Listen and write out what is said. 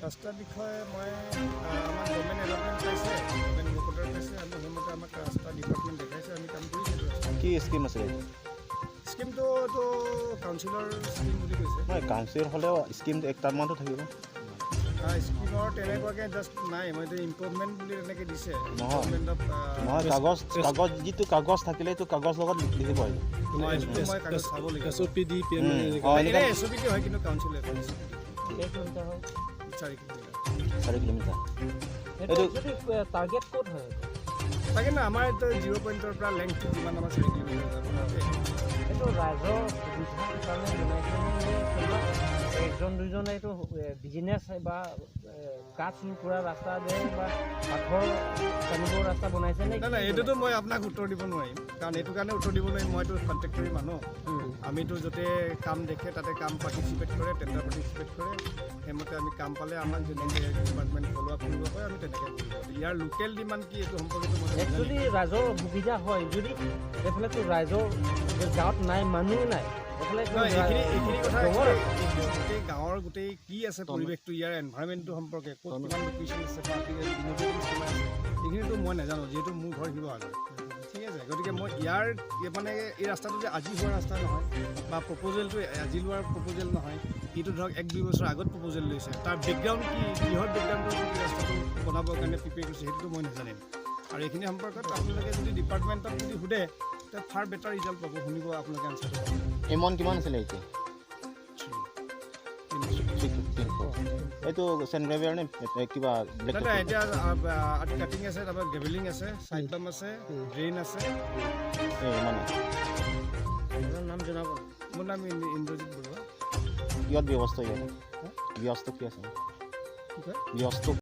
ৰাস্তাৰ বিষয়ে মই আমাৰ গভৰ্ণমেণ্ট এলটমেণ্ট পাইছে, গভৰ্ণমেণ্ট ৰিপৰ্টাৰ পাইছে, আমি সেইমতে আমাক ৰাস্তা ডিপাৰ্টমেণ্ট দেখাইছে, আমি কাম কৰিছোঁ। কি স্কিম আছে? স্কিমটো কাউন্সিলৰ স্কিম বুলি কৈছে। হয়, কাউন্সিল হ'লেও স্কিম একটামানতো থাকিব। স্কিমৰ তেনেকুৱাকৈ জাষ্ট নাই, মই এইটো ইম্প্ৰুভমেণ্ট বুলি তেনেকৈ দিছে। নহয়, কাগজ যিটো কাগজ থাকিলে এইটো কাগজ লগত লিখিব পাৰিব। মই কাগজ চাব লাগিব। SOP দি SOP হয়, কিন্তু কাউন্সিল 4 কিলোমিটাৰ। টাৰ্গেট ক'ত হয়? তাকে না আমাৰ এইটো 0 পইণ্টৰ পৰা লেংথটো যিমান আমাৰ 4 কিলোমিটাৰ এইটো ৰাইজৰ সুবিধাৰ কাৰণে বনাইছে, একজন দুজনে এইটো বিজনেছ বা কাঠ চুৰ কৰা ৰাস্তা যে বা পাথৰ টানিবৰ ৰাস্তা বনাইছে নে? নাই, এইটোতো মই আপোনাক উত্তৰ দিব নোৱাৰিম, কাৰণ এইটো কাৰণে উত্তৰ দিব নোৱাৰিম, মইতো কণ্ট্ৰেক্টৰী মানুহ। আমিতো য'তে কাম দেখে তাতে কাম পাৰ্টিচিপেট কৰে, টেণ্ডাৰ পাৰ্টিচিপেট কৰে, সেইমতে আমি কাম পালে আমাক যেনেকৈ ডিপাৰ্টমেণ্ট ফ'ল' আপ কৰিব পাৰে আমি তেনেকৈ কৰিব। ইয়াৰ লোকেল ডিমাণ্ড কি এইটো সম্পৰ্কে একচুৱেলি ৰাইজৰ সুবিধা হয়, যদি এইফালেতো ৰাইজৰ গাঁৱত নাই, মানুহ নাই, এইখিনি কথা গোটেই গাঁৱৰ গোটেই কি আছে পৰিৱেশটো, ইয়াৰ এনভাইৰমেণ্টটো সম্পৰ্কে ক'ত কিমান লোকেশ্যন আছে বা এইখিনিতো মই নাজানো, যিহেতু মোৰ ঘৰ শিৱসাগৰ। ঠিক আছে, গতিকে মই ইয়াৰ মানে এই ৰাস্তাটো যে আজি হোৱা ৰাস্তা নহয় বা প্ৰপ'জেলটো আজি লোৱাৰ প্ৰপ'জেল নহয়, এইটো ধৰক 1-2 বছৰ আগত প্ৰপ'জেল লৈছে, তাৰ বেকগ্ৰাউণ্ড কি, কিহৰ বেকগ্ৰাউণ্ডৰ ৰাস্তাটো বনাবৰ কাৰণে প্ৰিপেয়াৰ কৰিছে সেইটোতো মই নাজানিম। আৰু এইখিনি সম্পৰ্কত আপোনালোকে যদি ডিপাৰ্টমেণ্টক যদি সোধে তেতিয়া ফাৰ বেটাৰ ৰিজাল্ট পাব, শুনিব আপোনালোকে আনচাৰটো। এমাউণ্ট কিমান আছিলে এতিয়া? এইটো চেণ্ট্ৰেলৰ নে কিবা? এতিয়া কাটিং আছে, তাৰপৰা গ্ৰেভেলিং আছে, চাইডলাম আছে, ড্ৰেইন আছে। নাম জনাব। মোৰ নাম ইন্দ্ৰজিৎ বৰুৱা। কিহত ব্যৱস্থা ইয়াত? ব্যস্ত কি আছে? কি কয়? ব্যস্ত